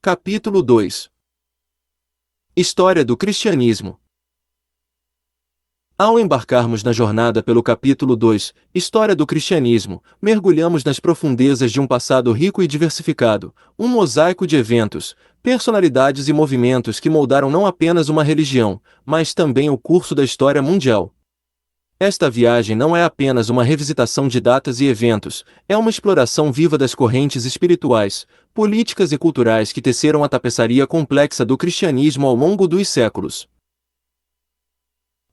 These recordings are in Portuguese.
Capítulo 2. História do cristianismo. Ao embarcarmos na jornada pelo capítulo 2, História do cristianismo, mergulhamos nas profundezas de um passado rico e diversificado, um mosaico de eventos, personalidades e movimentos que moldaram não apenas uma religião, mas também o curso da história mundial. Esta viagem não é apenas uma revisitação de datas e eventos, é uma exploração viva das correntes espirituais, políticas e culturais que teceram a tapeçaria complexa do cristianismo ao longo dos séculos.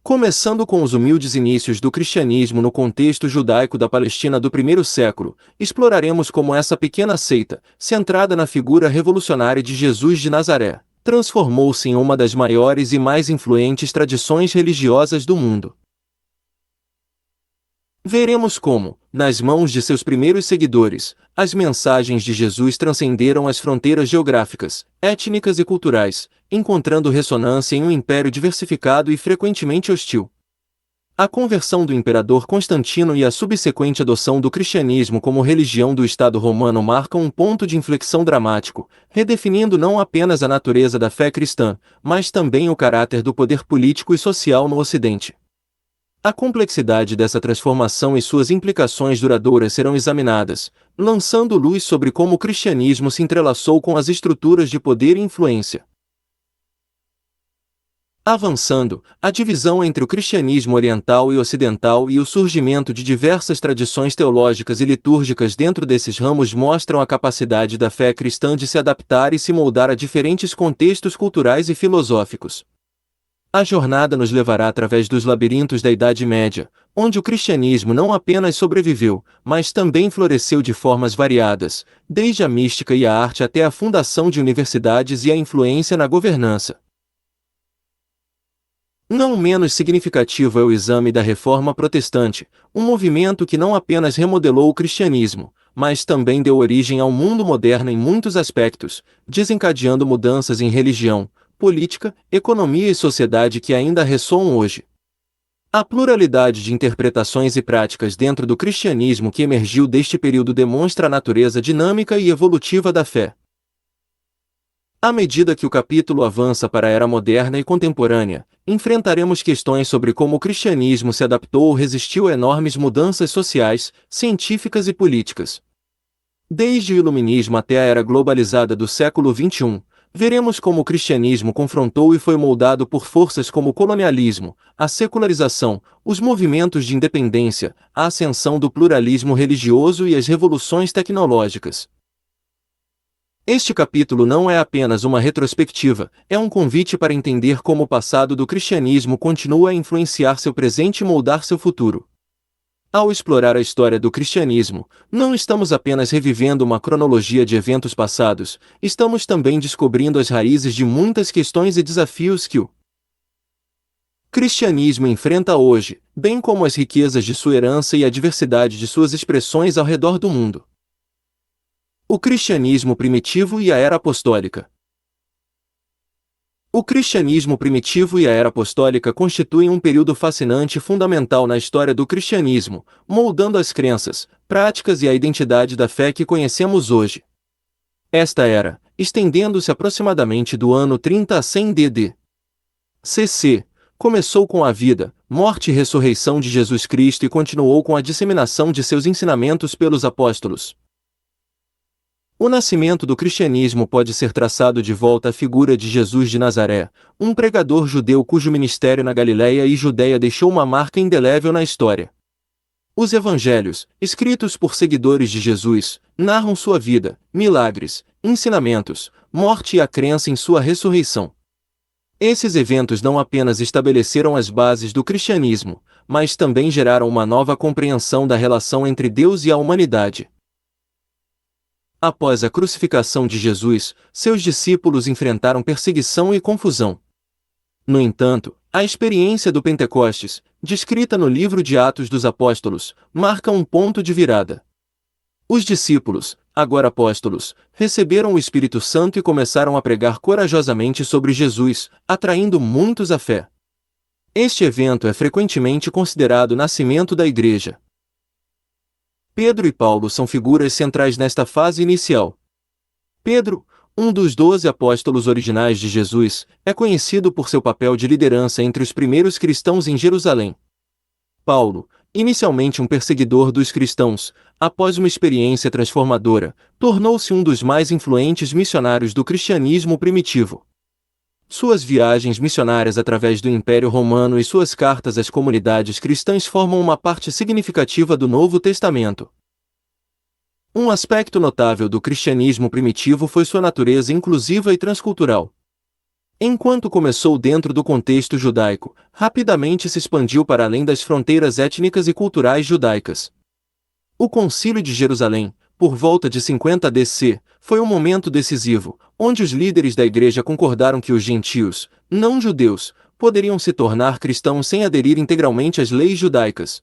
Começando com os humildes inícios do cristianismo no contexto judaico da Palestina do primeiro século, exploraremos como essa pequena seita, centrada na figura revolucionária de Jesus de Nazaré, transformou-se em uma das maiores e mais influentes tradições religiosas do mundo. Veremos como, nas mãos de seus primeiros seguidores, as mensagens de Jesus transcenderam as fronteiras geográficas, étnicas e culturais, encontrando ressonância em um império diversificado e frequentemente hostil. A conversão do imperador Constantino e a subsequente adoção do cristianismo como religião do Estado romano marcam um ponto de inflexão dramático, redefinindo não apenas a natureza da fé cristã, mas também o caráter do poder político e social no Ocidente. A complexidade dessa transformação e suas implicações duradouras serão examinadas, lançando luz sobre como o cristianismo se entrelaçou com as estruturas de poder e influência. Avançando, a divisão entre o cristianismo oriental e ocidental e o surgimento de diversas tradições teológicas e litúrgicas dentro desses ramos mostram a capacidade da fé cristã de se adaptar e se moldar a diferentes contextos culturais e filosóficos. A jornada nos levará através dos labirintos da Idade Média, onde o cristianismo não apenas sobreviveu, mas também floresceu de formas variadas, desde a mística e a arte até a fundação de universidades e a influência na governança. Não menos significativo é o exame da Reforma Protestante, um movimento que não apenas remodelou o cristianismo, mas também deu origem ao mundo moderno em muitos aspectos, desencadeando mudanças em religião, política, economia e sociedade que ainda ressoam hoje. A pluralidade de interpretações e práticas dentro do cristianismo que emergiu deste período demonstra a natureza dinâmica e evolutiva da fé. À medida que o capítulo avança para a era moderna e contemporânea, enfrentaremos questões sobre como o cristianismo se adaptou ou resistiu a enormes mudanças sociais, científicas e políticas. Desde o Iluminismo até a era globalizada do século XXI, veremos como o cristianismo confrontou e foi moldado por forças como o colonialismo, a secularização, os movimentos de independência, a ascensão do pluralismo religioso e as revoluções tecnológicas. Este capítulo não é apenas uma retrospectiva, é um convite para entender como o passado do cristianismo continua a influenciar seu presente e moldar seu futuro. Ao explorar a história do cristianismo, não estamos apenas revivendo uma cronologia de eventos passados, estamos também descobrindo as raízes de muitas questões e desafios que o cristianismo enfrenta hoje, bem como as riquezas de sua herança e a diversidade de suas expressões ao redor do mundo. O cristianismo primitivo e a era apostólica. O cristianismo primitivo e a era apostólica constituem um período fascinante e fundamental na história do cristianismo, moldando as crenças, práticas e a identidade da fé que conhecemos hoje. Esta era, estendendo-se aproximadamente do ano 30 a 100 d.C., começou com a vida, morte e ressurreição de Jesus Cristo e continuou com a disseminação de seus ensinamentos pelos apóstolos. O nascimento do cristianismo pode ser traçado de volta à figura de Jesus de Nazaré, um pregador judeu cujo ministério na Galileia e Judeia deixou uma marca indelével na história. Os evangelhos, escritos por seguidores de Jesus, narram sua vida, milagres, ensinamentos, morte e a crença em sua ressurreição. Esses eventos não apenas estabeleceram as bases do cristianismo, mas também geraram uma nova compreensão da relação entre Deus e a humanidade. Após a crucificação de Jesus, seus discípulos enfrentaram perseguição e confusão. No entanto, a experiência do Pentecostes, descrita no livro de Atos dos Apóstolos, marca um ponto de virada. Os discípulos, agora apóstolos, receberam o Espírito Santo e começaram a pregar corajosamente sobre Jesus, atraindo muitos à fé. Este evento é frequentemente considerado o nascimento da Igreja. Pedro e Paulo são figuras centrais nesta fase inicial. Pedro, Um dos 12 apóstolos originais de Jesus, é conhecido por seu papel de liderança entre os primeiros cristãos em Jerusalém. Paulo, inicialmente um perseguidor dos cristãos, após uma experiência transformadora, tornou-se um dos mais influentes missionários do cristianismo primitivo. Suas viagens missionárias através do Império Romano e suas cartas às comunidades cristãs formam uma parte significativa do Novo Testamento. Um aspecto notável do cristianismo primitivo foi sua natureza inclusiva e transcultural. Enquanto começou dentro do contexto judaico, rapidamente se expandiu para além das fronteiras étnicas e culturais judaicas. O Concílio de Jerusalém, por volta de 50 DC, foi um momento decisivo, onde os líderes da Igreja concordaram que os gentios, não judeus, poderiam se tornar cristãos sem aderir integralmente às leis judaicas.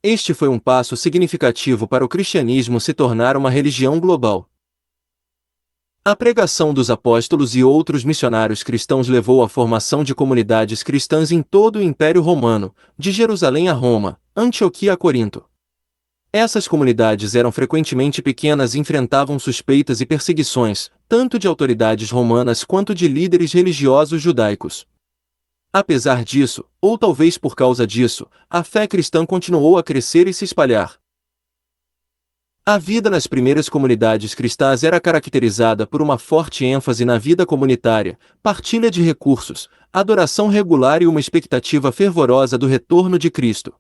Este foi um passo significativo para o cristianismo se tornar uma religião global. A pregação dos apóstolos e outros missionários cristãos levou à formação de comunidades cristãs em todo o Império Romano, de Jerusalém a Roma, Antioquia a Corinto. Essas comunidades eram frequentemente pequenas e enfrentavam suspeitas e perseguições, tanto de autoridades romanas quanto de líderes religiosos judaicos. Apesar disso, ou talvez por causa disso, a fé cristã continuou a crescer e se espalhar. A vida nas primeiras comunidades cristãs era caracterizada por uma forte ênfase na vida comunitária, partilha de recursos, adoração regular e uma expectativa fervorosa do retorno de Cristo.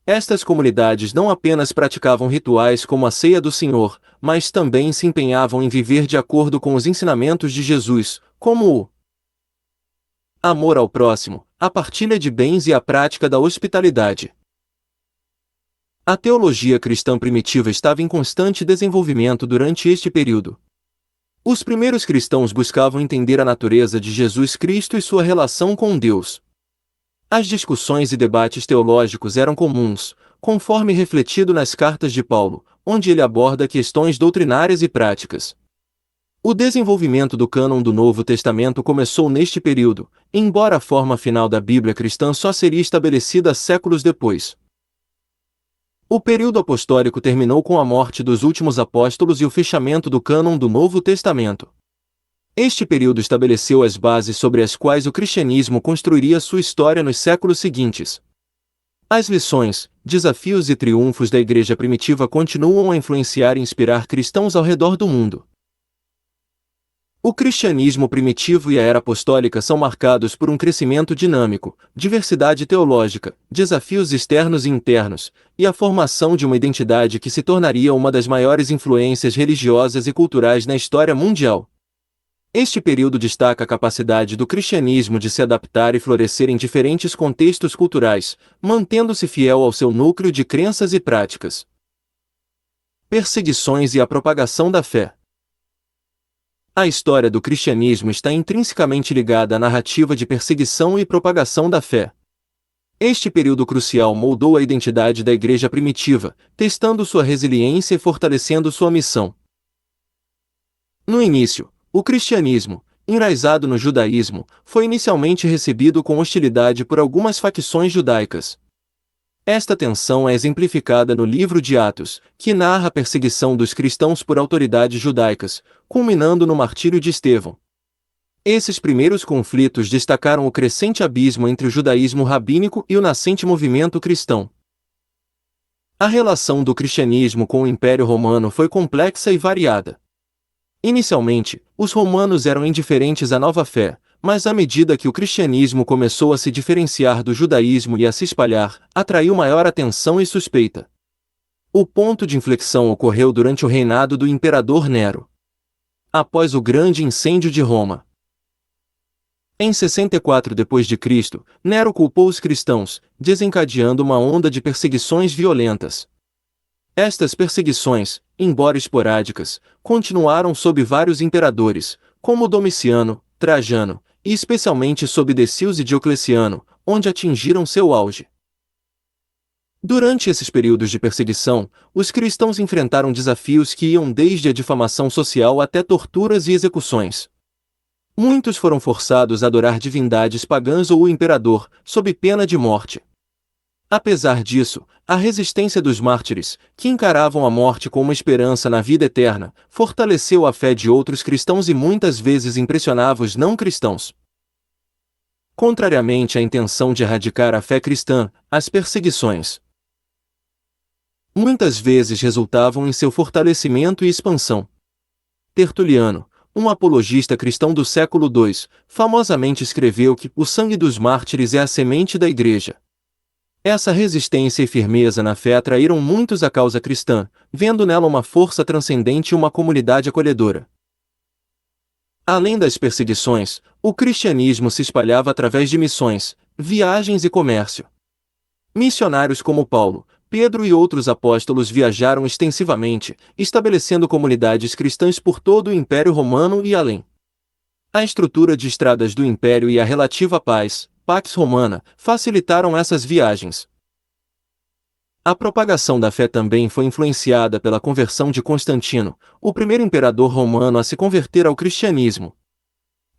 Estas comunidades não apenas praticavam rituais como a Ceia do Senhor, mas também se empenhavam em viver de acordo com os ensinamentos de Jesus, como o amor ao próximo, a partilha de bens e a prática da hospitalidade. A teologia cristã primitiva estava em constante desenvolvimento durante este período. Os primeiros cristãos buscavam entender a natureza de Jesus Cristo e sua relação com Deus. As discussões e debates teológicos eram comuns, conforme refletido nas cartas de Paulo, onde ele aborda questões doutrinárias e práticas. O desenvolvimento do cânon do Novo Testamento começou neste período, embora a forma final da Bíblia cristã só seria estabelecida séculos depois. O período apostólico terminou com a morte dos últimos apóstolos e o fechamento do cânon do Novo Testamento. Este período estabeleceu as bases sobre as quais o cristianismo construiria sua história nos séculos seguintes. As lições, desafios e triunfos da Igreja primitiva continuam a influenciar e inspirar cristãos ao redor do mundo. O cristianismo primitivo e a era apostólica são marcados por um crescimento dinâmico, diversidade teológica, desafios externos e internos, e a formação de uma identidade que se tornaria uma das maiores influências religiosas e culturais na história mundial. Este período destaca a capacidade do cristianismo de se adaptar e florescer em diferentes contextos culturais, mantendo-se fiel ao seu núcleo de crenças e práticas. Perseguições e a propagação da fé. A história do cristianismo está intrinsecamente ligada à narrativa de perseguição e propagação da fé. Este período crucial moldou a identidade da Igreja primitiva, testando sua resiliência e fortalecendo sua missão. No início, o cristianismo, enraizado no judaísmo, foi inicialmente recebido com hostilidade por algumas facções judaicas. Esta tensão é exemplificada no livro de Atos, que narra a perseguição dos cristãos por autoridades judaicas, culminando no martírio de Estevão. Esses primeiros conflitos destacaram o crescente abismo entre o judaísmo rabínico e o nascente movimento cristão. A relação do cristianismo com o Império Romano foi complexa e variada. Inicialmente, os romanos eram indiferentes à nova fé, mas à medida que o cristianismo começou a se diferenciar do judaísmo e a se espalhar, atraiu maior atenção e suspeita. O ponto de inflexão ocorreu durante o reinado do imperador Nero. Após o grande incêndio de Roma. Em 64 d.C., Nero culpou os cristãos, desencadeando uma onda de perseguições violentas. Estas perseguições, embora esporádicas, continuaram sob vários imperadores, como Domiciano, Trajano, e especialmente sob Decício e Diocleciano, onde atingiram seu auge. Durante esses períodos de perseguição, os cristãos enfrentaram desafios que iam desde a difamação social até torturas e execuções. Muitos foram forçados a adorar divindades pagãs ou o imperador, sob pena de morte. Apesar disso, a resistência dos mártires, que encaravam a morte como uma esperança na vida eterna, fortaleceu a fé de outros cristãos e muitas vezes impressionava os não cristãos. Contrariamente à intenção de erradicar a fé cristã, as perseguições muitas vezes resultavam em seu fortalecimento e expansão. Tertuliano, um apologista cristão do século II, famosamente escreveu que o sangue dos mártires é a semente da Igreja. Essa resistência e firmeza na fé atraíram muitos à causa cristã, vendo nela uma força transcendente e uma comunidade acolhedora. Além das perseguições, o cristianismo se espalhava através de missões, viagens e comércio. Missionários como Paulo, Pedro e outros apóstolos viajaram extensivamente, estabelecendo comunidades cristãs por todo o Império Romano e além. A estrutura de estradas do Império e a relativa paz, Pax Romana, facilitaram essas viagens. A propagação da fé também foi influenciada pela conversão de Constantino, o primeiro imperador romano a se converter ao cristianismo.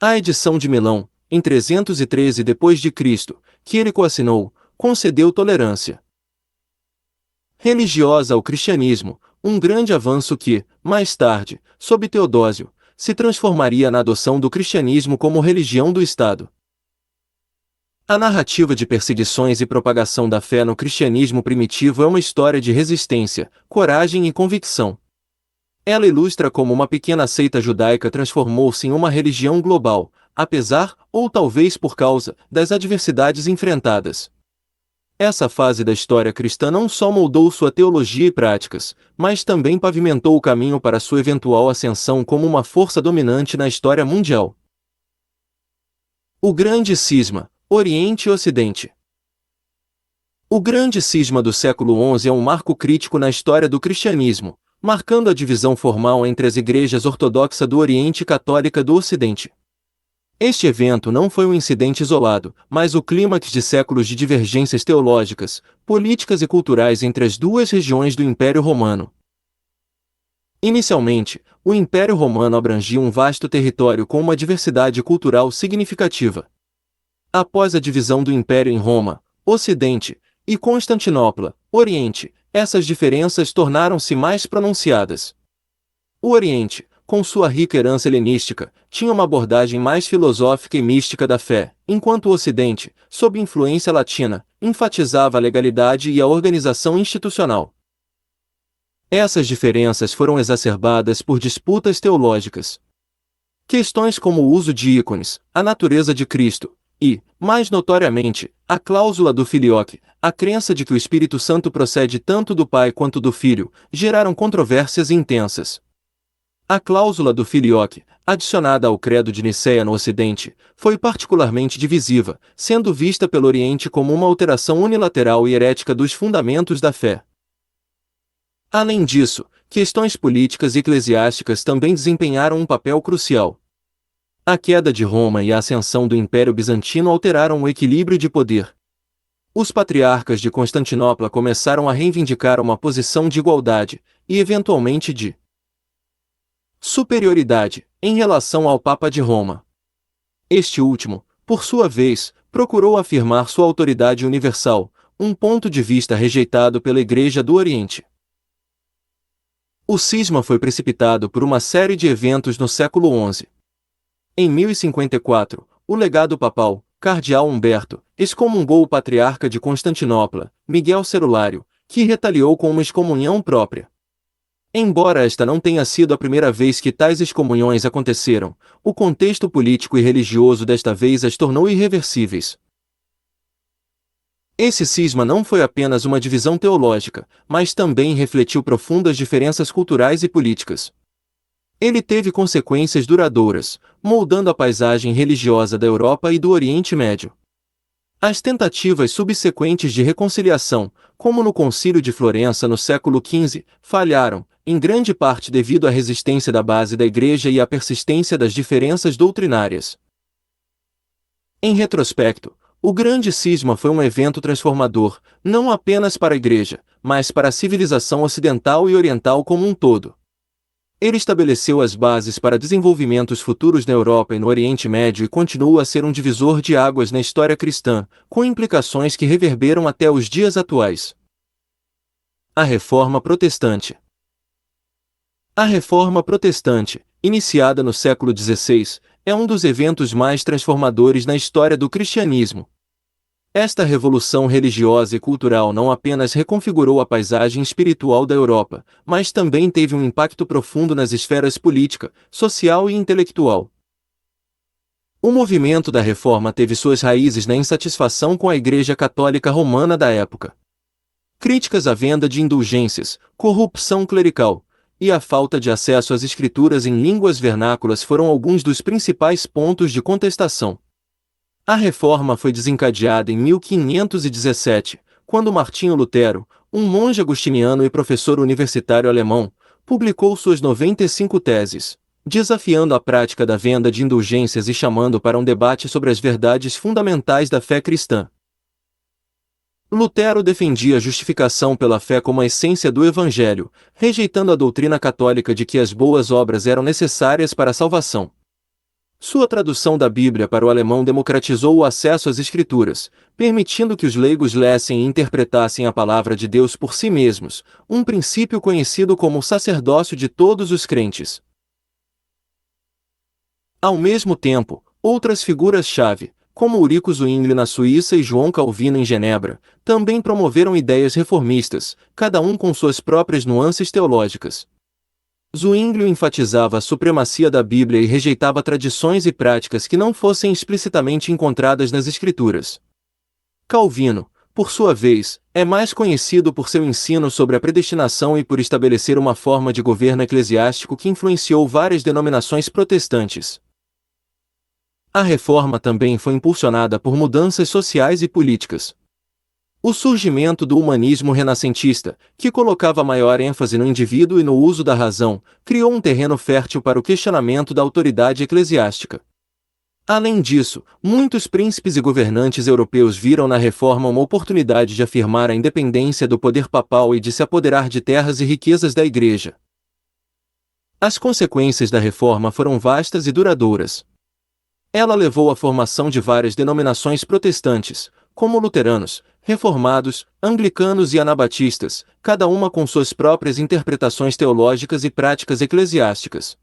A edição de Milão, em 313 d.C., que ele coassinou, concedeu tolerância religiosa ao cristianismo, um grande avanço que, mais tarde, sob Teodósio, se transformaria na adoção do cristianismo como religião do Estado. A narrativa de perseguições e propagação da fé no cristianismo primitivo é uma história de resistência, coragem e convicção. Ela ilustra como uma pequena seita judaica transformou-se em uma religião global, apesar, ou talvez por causa, das adversidades enfrentadas. Essa fase da história cristã não só moldou sua teologia e práticas, mas também pavimentou o caminho para sua eventual ascensão como uma força dominante na história mundial. O Grande Cisma, Oriente e Ocidente. O Grande Cisma do século XI é um marco crítico na história do cristianismo, marcando a divisão formal entre as igrejas ortodoxa do Oriente e católica do Ocidente. Este evento não foi um incidente isolado, mas o clímax de séculos de divergências teológicas, políticas e culturais entre as duas regiões do Império Romano. Inicialmente, o Império Romano abrangia um vasto território com uma diversidade cultural significativa. Após a divisão do Império em Roma, Ocidente, e Constantinopla, Oriente, essas diferenças tornaram-se mais pronunciadas. O Oriente, com sua rica herança helenística, tinha uma abordagem mais filosófica e mística da fé, enquanto o Ocidente, sob influência latina, enfatizava a legalidade e a organização institucional. Essas diferenças foram exacerbadas por disputas teológicas. Questões como o uso de ícones, a natureza de Cristo, e, mais notoriamente, a cláusula do filioque, a crença de que o Espírito Santo procede tanto do Pai quanto do Filho, geraram controvérsias intensas. A cláusula do filioque, adicionada ao Credo de Nicéia no Ocidente, foi particularmente divisiva, sendo vista pelo Oriente como uma alteração unilateral e herética dos fundamentos da fé. Além disso, questões políticas e eclesiásticas também desempenharam um papel crucial. A queda de Roma e a ascensão do Império Bizantino alteraram o equilíbrio de poder. Os patriarcas de Constantinopla começaram a reivindicar uma posição de igualdade, e eventualmente de superioridade, em relação ao Papa de Roma. Este último, por sua vez, procurou afirmar sua autoridade universal, um ponto de vista rejeitado pela Igreja do Oriente. O cisma foi precipitado por uma série de eventos no século XI. Em 1054, o legado papal, Cardeal Humberto, excomungou o patriarca de Constantinopla, Miguel Cerulário, que retaliou com uma excomunhão própria. Embora esta não tenha sido a primeira vez que tais excomunhões aconteceram, o contexto político e religioso desta vez as tornou irreversíveis. Esse cisma não foi apenas uma divisão teológica, mas também refletiu profundas diferenças culturais e políticas. Ele teve consequências duradouras, moldando a paisagem religiosa da Europa e do Oriente Médio. As tentativas subsequentes de reconciliação, como no Concílio de Florença no século XV, falharam, em grande parte devido à resistência da base da Igreja e à persistência das diferenças doutrinárias. Em retrospecto, o Grande Cisma foi um evento transformador, não apenas para a Igreja, mas para a civilização ocidental e oriental como um todo. Ele estabeleceu as bases para desenvolvimentos futuros na Europa e no Oriente Médio e continua a ser um divisor de águas na história cristã, com implicações que reverberam até os dias atuais. A Reforma Protestante. A Reforma Protestante, iniciada no século XVI, é um dos eventos mais transformadores na história do cristianismo. Esta revolução religiosa e cultural não apenas reconfigurou a paisagem espiritual da Europa, mas também teve um impacto profundo nas esferas política, social e intelectual. O movimento da Reforma teve suas raízes na insatisfação com a Igreja Católica Romana da época. Críticas à venda de indulgências, corrupção clerical e a falta de acesso às escrituras em línguas vernáculas foram alguns dos principais pontos de contestação. A reforma foi desencadeada em 1517, quando Martinho Lutero, um monge agostiniano e professor universitário alemão, publicou suas 95 teses, desafiando a prática da venda de indulgências e chamando para um debate sobre as verdades fundamentais da fé cristã. Lutero defendia a justificação pela fé como a essência do Evangelho, rejeitando a doutrina católica de que as boas obras eram necessárias para a salvação. Sua tradução da Bíblia para o alemão democratizou o acesso às Escrituras, permitindo que os leigos lessem e interpretassem a palavra de Deus por si mesmos, um princípio conhecido como o sacerdócio de todos os crentes. Ao mesmo tempo, outras figuras-chave, como Ulrico Zwingli na Suíça e João Calvino em Genebra, também promoveram ideias reformistas, cada um com suas próprias nuances teológicas. Zwingli enfatizava a supremacia da Bíblia e rejeitava tradições e práticas que não fossem explicitamente encontradas nas Escrituras. Calvino, por sua vez, é mais conhecido por seu ensino sobre a predestinação e por estabelecer uma forma de governo eclesiástico que influenciou várias denominações protestantes. A Reforma também foi impulsionada por mudanças sociais e políticas. O surgimento do humanismo renascentista, que colocava maior ênfase no indivíduo e no uso da razão, criou um terreno fértil para o questionamento da autoridade eclesiástica. Além disso, muitos príncipes e governantes europeus viram na Reforma uma oportunidade de afirmar a independência do poder papal e de se apoderar de terras e riquezas da Igreja. As consequências da Reforma foram vastas e duradouras. Ela levou à formação de várias denominações protestantes, como luteranos, reformados, anglicanos e anabatistas, cada uma com suas próprias interpretações teológicas e práticas eclesiásticas.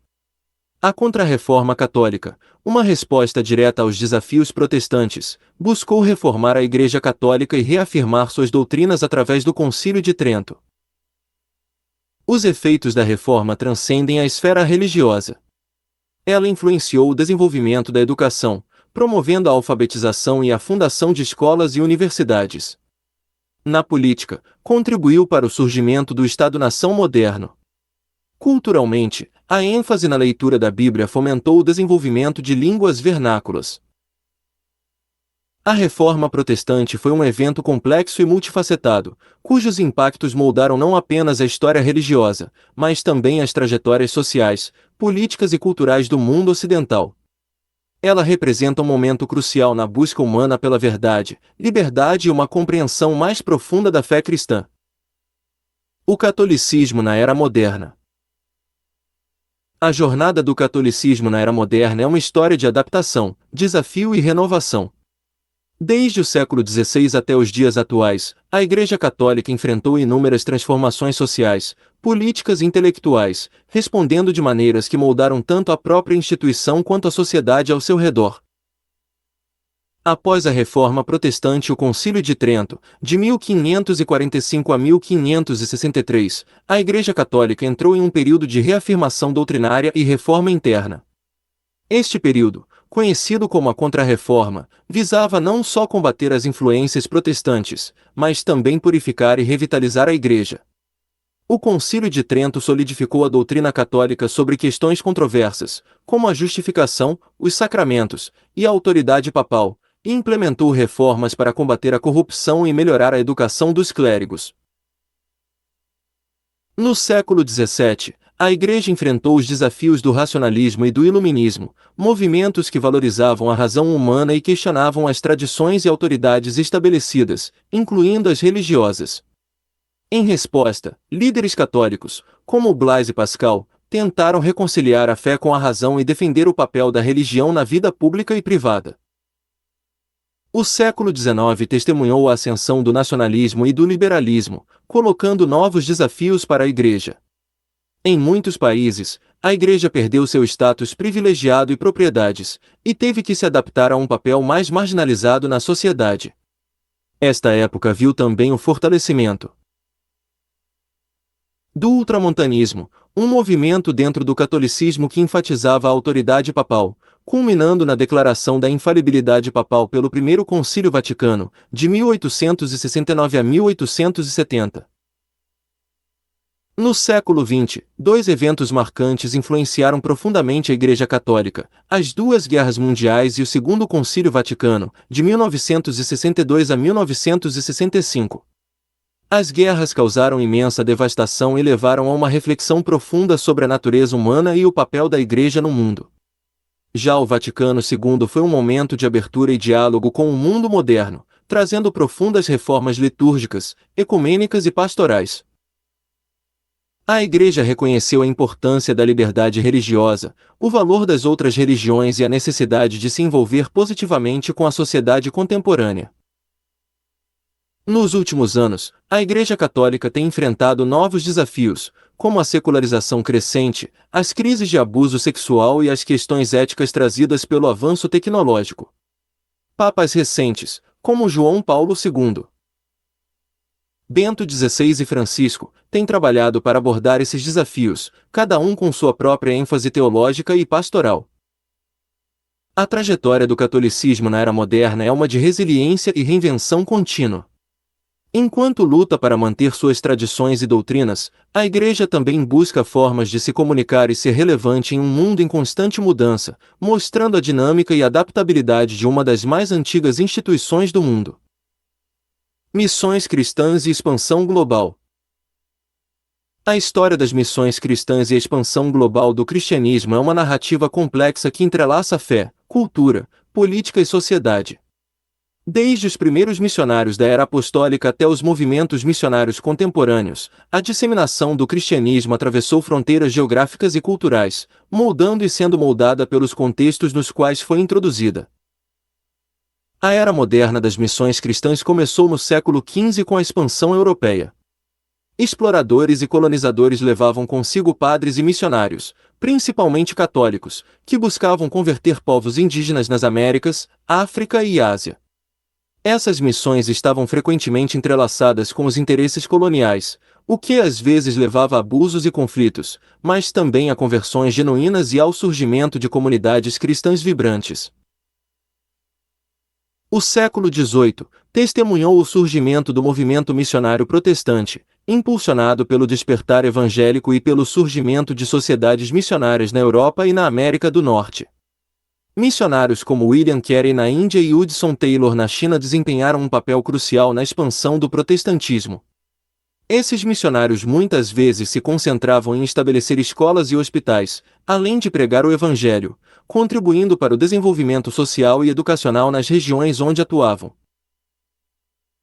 A Contra-Reforma Católica, uma resposta direta aos desafios protestantes, buscou reformar a Igreja Católica e reafirmar suas doutrinas através do Concílio de Trento. Os efeitos da Reforma transcendem a esfera religiosa. Ela influenciou o desenvolvimento da educação, promovendo a alfabetização e a fundação de escolas e universidades. Na política, contribuiu para o surgimento do Estado-nação moderno. Culturalmente, a ênfase na leitura da Bíblia fomentou o desenvolvimento de línguas vernáculas. A Reforma Protestante foi um evento complexo e multifacetado, cujos impactos moldaram não apenas a história religiosa, mas também as trajetórias sociais, políticas e culturais do mundo ocidental. Ela representa um momento crucial na busca humana pela verdade, liberdade e uma compreensão mais profunda da fé cristã. O catolicismo na era moderna. A jornada do catolicismo na era moderna é uma história de adaptação, desafio e renovação. Desde o século XVI até os dias atuais, a Igreja Católica enfrentou inúmeras transformações sociais, políticas e intelectuais, respondendo de maneiras que moldaram tanto a própria instituição quanto a sociedade ao seu redor. Após a Reforma Protestante e o Concílio de Trento, de 1545 a 1563, a Igreja Católica entrou em um período de reafirmação doutrinária e reforma interna. Este período, conhecido como a Contra-Reforma, visava não só combater as influências protestantes, mas também purificar e revitalizar a Igreja. O Concílio de Trento solidificou a doutrina católica sobre questões controversas, como a justificação, os sacramentos e a autoridade papal, e implementou reformas para combater a corrupção e melhorar a educação dos clérigos. No século XVII, a Igreja enfrentou os desafios do racionalismo e do iluminismo, movimentos que valorizavam a razão humana e questionavam as tradições e autoridades estabelecidas, incluindo as religiosas. Em resposta, líderes católicos, como Blaise Pascal, tentaram reconciliar a fé com a razão e defender o papel da religião na vida pública e privada. O século XIX testemunhou a ascensão do nacionalismo e do liberalismo, colocando novos desafios para a Igreja. Em muitos países, a Igreja perdeu seu status privilegiado e propriedades, e teve que se adaptar a um papel mais marginalizado na sociedade. Esta época viu também o fortalecimento do ultramontanismo, um movimento dentro do catolicismo que enfatizava a autoridade papal, culminando na declaração da infalibilidade papal pelo Primeiro Concílio Vaticano, de 1869 a 1870. No século XX, dois eventos marcantes influenciaram profundamente a Igreja Católica: as duas guerras mundiais e o Segundo Concílio Vaticano, de 1962 a 1965. As guerras causaram imensa devastação e levaram a uma reflexão profunda sobre a natureza humana e o papel da Igreja no mundo. Já o Vaticano II foi um momento de abertura e diálogo com o mundo moderno, trazendo profundas reformas litúrgicas, ecumênicas e pastorais. A Igreja reconheceu a importância da liberdade religiosa, o valor das outras religiões e a necessidade de se envolver positivamente com a sociedade contemporânea. Nos últimos anos, a Igreja Católica tem enfrentado novos desafios, como a secularização crescente, as crises de abuso sexual e as questões éticas trazidas pelo avanço tecnológico. Papas recentes, como João Paulo II, Bento XVI e Francisco, têm trabalhado para abordar esses desafios, cada um com sua própria ênfase teológica e pastoral. A trajetória do catolicismo na era moderna é uma de resiliência e reinvenção contínua. Enquanto luta para manter suas tradições e doutrinas, a Igreja também busca formas de se comunicar e ser relevante em um mundo em constante mudança, mostrando a dinâmica e adaptabilidade de uma das mais antigas instituições do mundo. Missões cristãs e expansão global. A história das missões cristãs e a expansão global do cristianismo é uma narrativa complexa que entrelaça fé, cultura, política e sociedade. Desde os primeiros missionários da era apostólica até os movimentos missionários contemporâneos, a disseminação do cristianismo atravessou fronteiras geográficas e culturais, moldando e sendo moldada pelos contextos nos quais foi introduzida. A era moderna das missões cristãs começou no século XV com a expansão europeia. Exploradores e colonizadores levavam consigo padres e missionários, principalmente católicos, que buscavam converter povos indígenas nas Américas, África e Ásia. Essas missões estavam frequentemente entrelaçadas com os interesses coloniais, o que às vezes levava a abusos e conflitos, mas também a conversões genuínas e ao surgimento de comunidades cristãs vibrantes. O século XVIII testemunhou o surgimento do movimento missionário protestante, impulsionado pelo despertar evangélico e pelo surgimento de sociedades missionárias na Europa e na América do Norte. Missionários como William Carey na Índia e Hudson Taylor na China desempenharam um papel crucial na expansão do protestantismo. Esses missionários muitas vezes se concentravam em estabelecer escolas e hospitais, além de pregar o Evangelho, contribuindo para o desenvolvimento social e educacional nas regiões onde atuavam.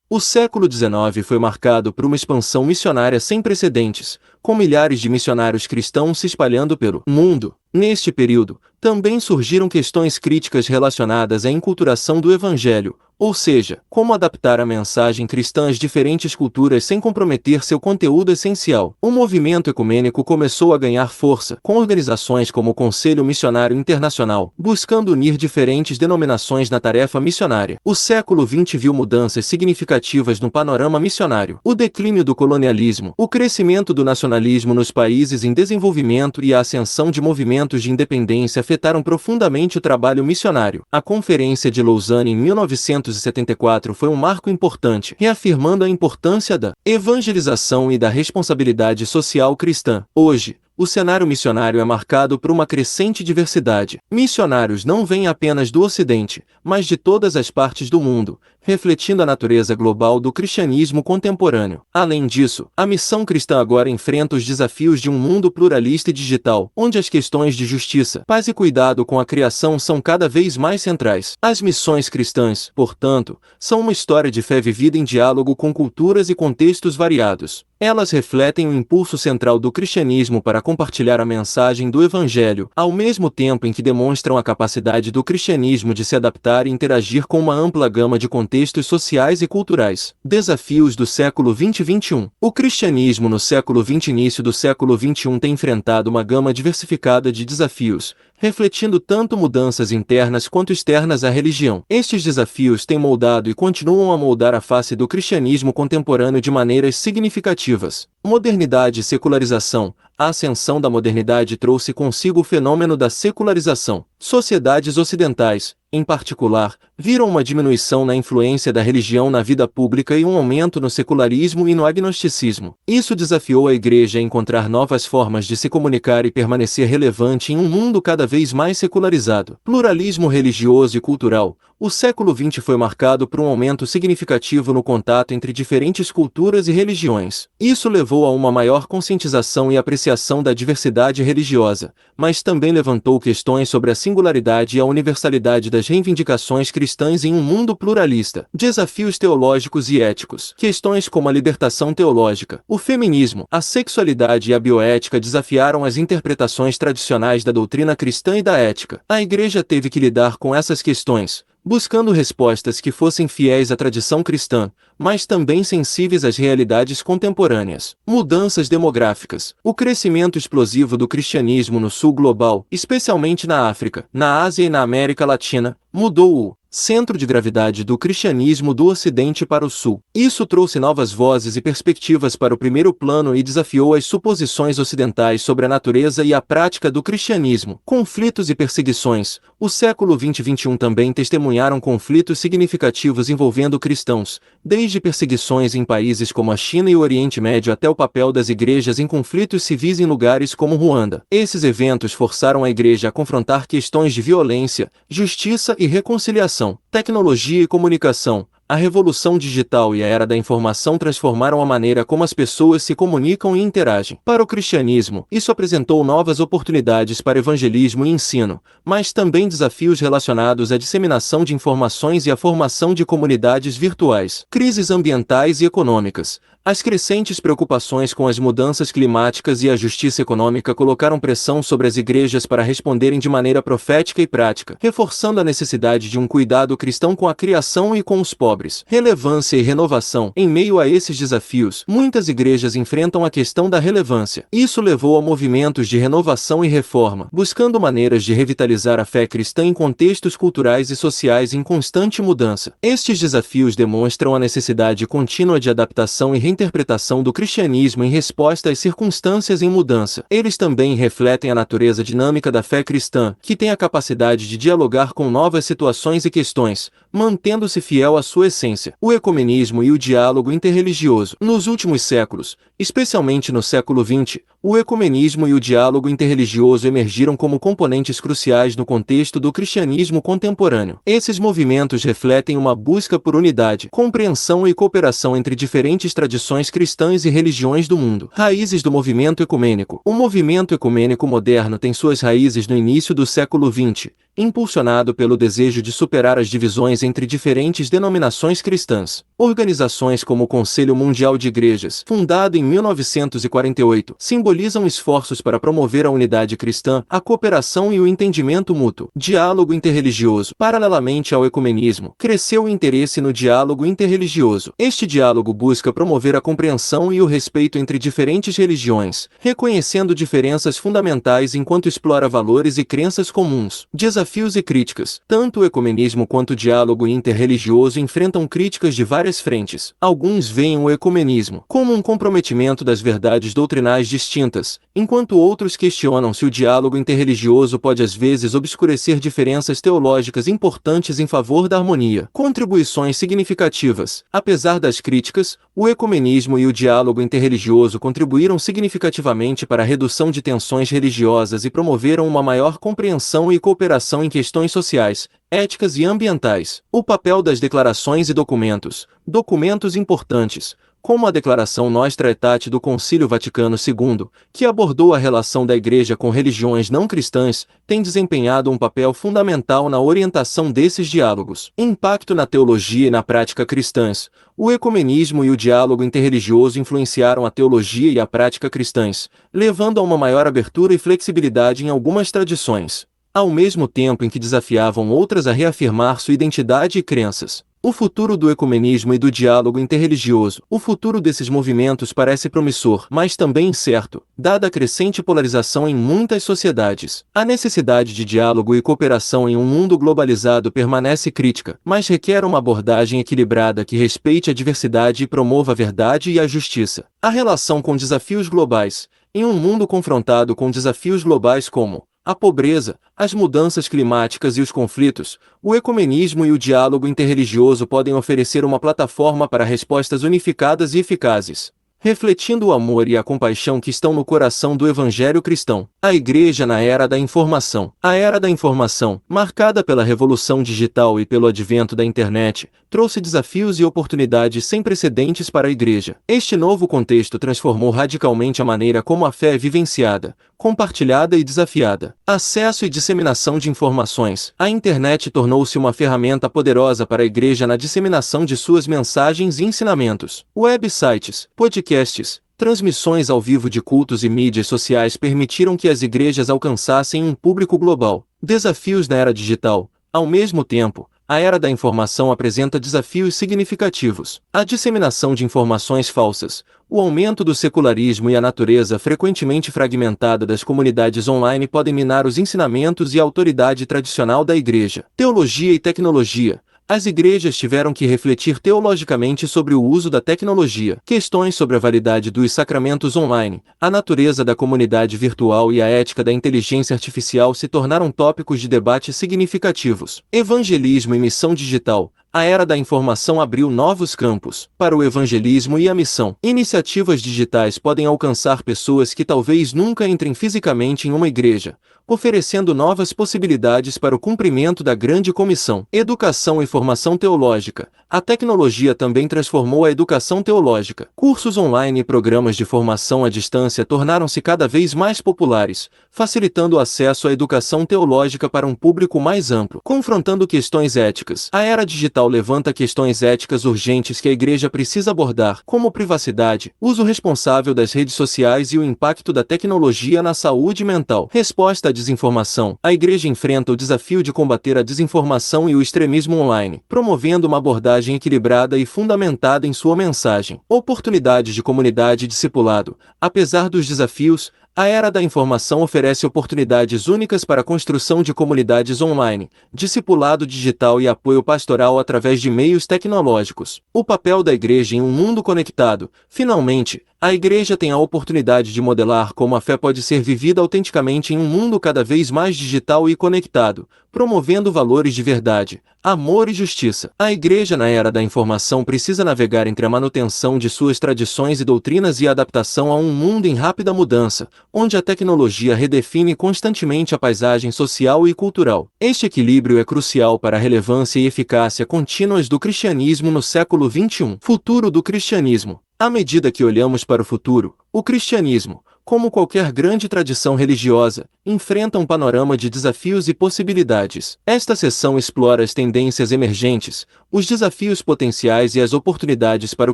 O século XIX foi marcado por uma expansão missionária sem precedentes, com milhares de missionários cristãos se espalhando pelo mundo. Neste período, também surgiram questões críticas relacionadas à enculturação do Evangelho, ou seja, como adaptar a mensagem cristã às diferentes culturas sem comprometer seu conteúdo essencial. O movimento ecumênico começou a ganhar força, com organizações como o Conselho Missionário Internacional, buscando unir diferentes denominações na tarefa missionária. O século XX viu mudanças significativas no panorama missionário. O declínio do colonialismo, o crescimento do nacionalismo nos países em desenvolvimento e a ascensão de movimentos de independência afetaram profundamente o trabalho missionário. A Conferência de Lausanne em 1974 foi um marco importante, reafirmando a importância da evangelização e da responsabilidade social cristã. Hoje, o cenário missionário é marcado por uma crescente diversidade. Missionários não vêm apenas do Ocidente, mas de todas as partes do mundo, refletindo a natureza global do cristianismo contemporâneo. Além disso, a missão cristã agora enfrenta os desafios de um mundo pluralista e digital, onde as questões de justiça, paz e cuidado com a criação são cada vez mais centrais. As missões cristãs, portanto, são uma história de fé vivida em diálogo com culturas e contextos variados. Elas refletem o impulso central do cristianismo para compartilhar a mensagem do Evangelho, ao mesmo tempo em que demonstram a capacidade do cristianismo de se adaptar e interagir com uma ampla gama de contextos sociais e culturais. Desafios do século XX e XXI. O cristianismo no século XX e início do século XXI tem enfrentado uma gama diversificada de desafios, refletindo tanto mudanças internas quanto externas à religião. Estes desafios têm moldado e continuam a moldar a face do cristianismo contemporâneo de maneiras significativas. Modernidade e secularização. A ascensão da modernidade trouxe consigo o fenômeno da secularização. Sociedades ocidentais, em particular, viram uma diminuição na influência da religião na vida pública e um aumento no secularismo e no agnosticismo. Isso desafiou a Igreja a encontrar novas formas de se comunicar e permanecer relevante em um mundo cada vez mais secularizado. Pluralismo religioso e cultural. O século XX foi marcado por um aumento significativo no contato entre diferentes culturas e religiões. Isso levou a uma maior conscientização e apreciação da diversidade religiosa, mas também levantou questões sobre a singularidade e a universalidade das reivindicações cristãs em um mundo pluralista. Desafios teológicos e éticos. Questões como a libertação teológica, o feminismo, a sexualidade e a bioética desafiaram as interpretações tradicionais da doutrina cristã e da ética. A Igreja teve que lidar com essas questões, buscando respostas que fossem fiéis à tradição cristã, mas também sensíveis às realidades contemporâneas. Mudanças demográficas. O crescimento explosivo do cristianismo no sul global, especialmente na África, na Ásia e na América Latina, mudou o centro de gravidade do cristianismo do Ocidente para o Sul. Isso trouxe novas vozes e perspectivas para o primeiro plano e desafiou as suposições ocidentais sobre a natureza e a prática do cristianismo. Conflitos e perseguições. O século XX e XXI também testemunharam conflitos significativos envolvendo cristãos, desde perseguições em países como a China e o Oriente Médio até o papel das igrejas em conflitos civis em lugares como Ruanda. Esses eventos forçaram a Igreja a confrontar questões de violência, justiça e reconciliação. Tecnologia e comunicação. A revolução digital e a era da informação transformaram a maneira como as pessoas se comunicam e interagem. Para o cristianismo, isso apresentou novas oportunidades para evangelismo e ensino, mas também desafios relacionados à disseminação de informações e à formação de comunidades virtuais. Crises ambientais e econômicas. As crescentes preocupações com as mudanças climáticas e a justiça econômica colocaram pressão sobre as igrejas para responderem de maneira profética e prática, reforçando a necessidade de um cuidado cristão com a criação e com os pobres. Relevância e renovação. Em meio a esses desafios, muitas igrejas enfrentam a questão da relevância. Isso levou a movimentos de renovação e reforma, buscando maneiras de revitalizar a fé cristã em contextos culturais e sociais em constante mudança. Estes desafios demonstram a necessidade contínua de adaptação e reinterpretação do cristianismo em resposta às circunstâncias em mudança. Eles também refletem a natureza dinâmica da fé cristã, que tem a capacidade de dialogar com novas situações e questões, mantendo-se fiel à sua essência. O ecumenismo e o diálogo interreligioso. Nos últimos séculos, especialmente no século XX, o ecumenismo e o diálogo interreligioso emergiram como componentes cruciais no contexto do cristianismo contemporâneo. Esses movimentos refletem uma busca por unidade, compreensão e cooperação entre diferentes tradições cristãs e religiões do mundo. Raízes do movimento ecumênico. O movimento ecumênico moderno tem suas raízes no início do século XX, impulsionado pelo desejo de superar as divisões entre diferentes denominações cristãs. Organizações como o Conselho Mundial de Igrejas, fundado em 1948, simbolizam esforços para promover a unidade cristã, a cooperação e o entendimento mútuo. Diálogo interreligioso. Paralelamente ao ecumenismo, cresceu o interesse no diálogo interreligioso. Este diálogo busca promover a compreensão e o respeito entre diferentes religiões, reconhecendo diferenças fundamentais enquanto explora valores e crenças comuns. Desafios e críticas. Tanto o ecumenismo quanto o diálogo interreligioso enfrentam críticas de várias frentes. Alguns veem o ecumenismo como um comprometimento das verdades doutrinais distintas, enquanto outros questionam se o diálogo interreligioso pode às vezes obscurecer diferenças teológicas importantes em favor da harmonia. Contribuições significativas. Apesar das críticas, o ecumenismo e o diálogo interreligioso contribuíram significativamente para a redução de tensões religiosas e promoveram uma maior compreensão e cooperação em questões sociais, éticas e ambientais. O papel das declarações e documentos. Documentos importantes, como a Declaração Nostra Aetate do Concílio Vaticano II, que abordou a relação da Igreja com religiões não cristãs, tem desempenhado um papel fundamental na orientação desses diálogos. Impacto na teologia e na prática cristãs. O ecumenismo e o diálogo interreligioso influenciaram a teologia e a prática cristãs, levando a uma maior abertura e flexibilidade em algumas tradições, ao mesmo tempo em que desafiavam outras a reafirmar sua identidade e crenças. O futuro do ecumenismo e do diálogo interreligioso. O futuro desses movimentos parece promissor, mas também incerto, dada a crescente polarização em muitas sociedades. A necessidade de diálogo e cooperação em um mundo globalizado permanece crítica, mas requer uma abordagem equilibrada que respeite a diversidade e promova a verdade e a justiça. A relação com desafios globais. Em um mundo confrontado com desafios globais como a pobreza, as mudanças climáticas e os conflitos, o ecumenismo e o diálogo interreligioso podem oferecer uma plataforma para respostas unificadas e eficazes, refletindo o amor e a compaixão que estão no coração do evangelho cristão. A Igreja na Era da Informação. A Era da Informação, marcada pela revolução digital e pelo advento da internet, trouxe desafios e oportunidades sem precedentes para a Igreja. Este novo contexto transformou radicalmente a maneira como a fé é vivenciada, compartilhada e desafiada. Acesso e disseminação de informações. A internet tornou-se uma ferramenta poderosa para a Igreja na disseminação de suas mensagens e ensinamentos. Websites, podcasts, transmissões ao vivo de cultos e mídias sociais permitiram que as igrejas alcançassem um público global. Desafios na era digital. Ao mesmo tempo, a era da informação apresenta desafios significativos. A disseminação de informações falsas, o aumento do secularismo e a natureza frequentemente fragmentada das comunidades online podem minar os ensinamentos e a autoridade tradicional da Igreja. Teologia e tecnologia. As igrejas tiveram que refletir teologicamente sobre o uso da tecnologia. Questões sobre a validade dos sacramentos online, a natureza da comunidade virtual e a ética da inteligência artificial se tornaram tópicos de debate significativos. Evangelismo e missão digital. A era da informação abriu novos campos para o evangelismo e a missão. Iniciativas digitais podem alcançar pessoas que talvez nunca entrem fisicamente em uma igreja, oferecendo novas possibilidades para o cumprimento da grande comissão. Educação e formação teológica. A tecnologia também transformou a educação teológica. Cursos online e programas de formação à distância tornaram-se cada vez mais populares, facilitando o acesso à educação teológica para um público mais amplo. Confrontando questões éticas. A era digital levanta questões éticas urgentes que a Igreja precisa abordar, como privacidade, uso responsável das redes sociais e o impacto da tecnologia na saúde mental. Resposta à desinformação. A Igreja enfrenta o desafio de combater a desinformação e o extremismo online, promovendo uma abordagem equilibrada e fundamentada em sua mensagem. Oportunidades de comunidade e discipulado. Apesar dos desafios, a era da informação oferece oportunidades únicas para a construção de comunidades online, discipulado digital e apoio pastoral através de meios tecnológicos. O papel da Igreja em um mundo conectado. Finalmente, a Igreja tem a oportunidade de modelar como a fé pode ser vivida autenticamente em um mundo cada vez mais digital e conectado, promovendo valores de verdade, amor e justiça. A Igreja na era da informação precisa navegar entre a manutenção de suas tradições e doutrinas e a adaptação a um mundo em rápida mudança, onde a tecnologia redefine constantemente a paisagem social e cultural. Este equilíbrio é crucial para a relevância e eficácia contínuas do cristianismo no século XXI. Futuro do cristianismo. À medida que olhamos para o futuro, o cristianismo, como qualquer grande tradição religiosa, enfrenta um panorama de desafios e possibilidades. Esta seção explora as tendências emergentes, os desafios potenciais e as oportunidades para o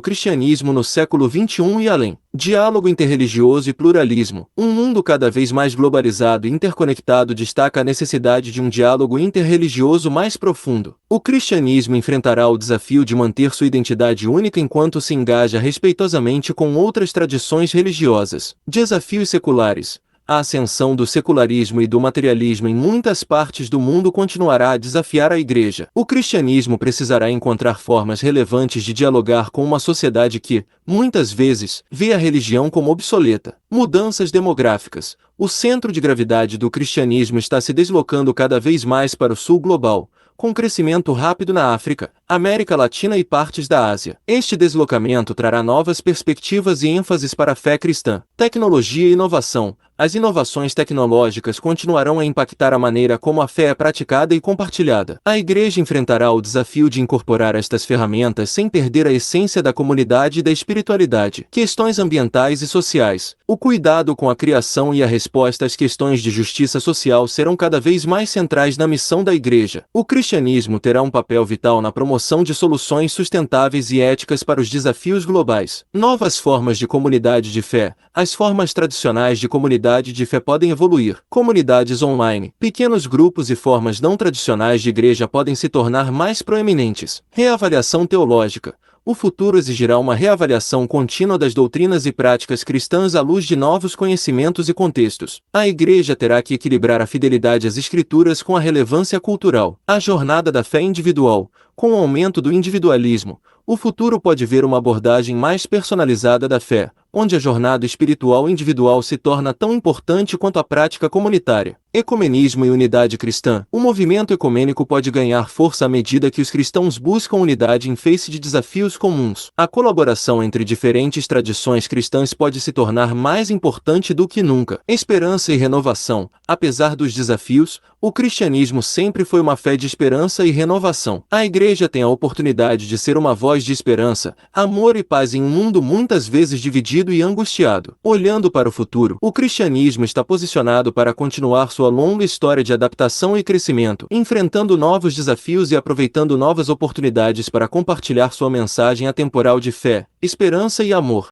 cristianismo no século XXI e além. Diálogo interreligioso e pluralismo. Um mundo cada vez mais globalizado e interconectado destaca a necessidade de um diálogo interreligioso mais profundo. O cristianismo enfrentará o desafio de manter sua identidade única enquanto se engaja respeitosamente com outras tradições religiosas. Desafios seculares. A ascensão do secularismo e do materialismo em muitas partes do mundo continuará a desafiar a Igreja. O cristianismo precisará encontrar formas relevantes de dialogar com uma sociedade que, muitas vezes, vê a religião como obsoleta. Mudanças demográficas. O centro de gravidade do cristianismo está se deslocando cada vez mais para o sul global, com crescimento rápido na África, América Latina e partes da Ásia. Este deslocamento trará novas perspectivas e ênfases para a fé cristã. Tecnologia e inovação. As inovações tecnológicas continuarão a impactar a maneira como a fé é praticada e compartilhada. A Igreja enfrentará o desafio de incorporar estas ferramentas sem perder a essência da comunidade e da espiritualidade. Questões ambientais e sociais. O cuidado com a criação e a resposta às questões de justiça social serão cada vez mais centrais na missão da Igreja. O cristianismo terá um papel vital na promoção de soluções sustentáveis e éticas para os desafios globais. Novas formas de comunidade de fé. As formas tradicionais de comunidade de fé podem evoluir. Comunidades online, pequenos grupos e formas não tradicionais de igreja podem se tornar mais proeminentes. Reavaliação teológica. O futuro exigirá uma reavaliação contínua das doutrinas e práticas cristãs à luz de novos conhecimentos e contextos. A Igreja terá que equilibrar a fidelidade às Escrituras com a relevância cultural. A jornada da fé individual. Com o aumento do individualismo, o futuro pode ver uma abordagem mais personalizada da fé, onde a jornada espiritual individual se torna tão importante quanto a prática comunitária. Ecumenismo e unidade cristã. O movimento ecumênico pode ganhar força à medida que os cristãos buscam unidade em face de desafios comuns. A colaboração entre diferentes tradições cristãs pode se tornar mais importante do que nunca. Esperança e renovação. Apesar dos desafios, o cristianismo sempre foi uma fé de esperança e renovação. A Igreja tem a oportunidade de ser uma voz de esperança, amor e paz em um mundo muitas vezes dividido e angustiado. Olhando para o futuro, o cristianismo está posicionado para continuar sua longa história de adaptação e crescimento, enfrentando novos desafios e aproveitando novas oportunidades para compartilhar sua mensagem atemporal de fé, esperança e amor.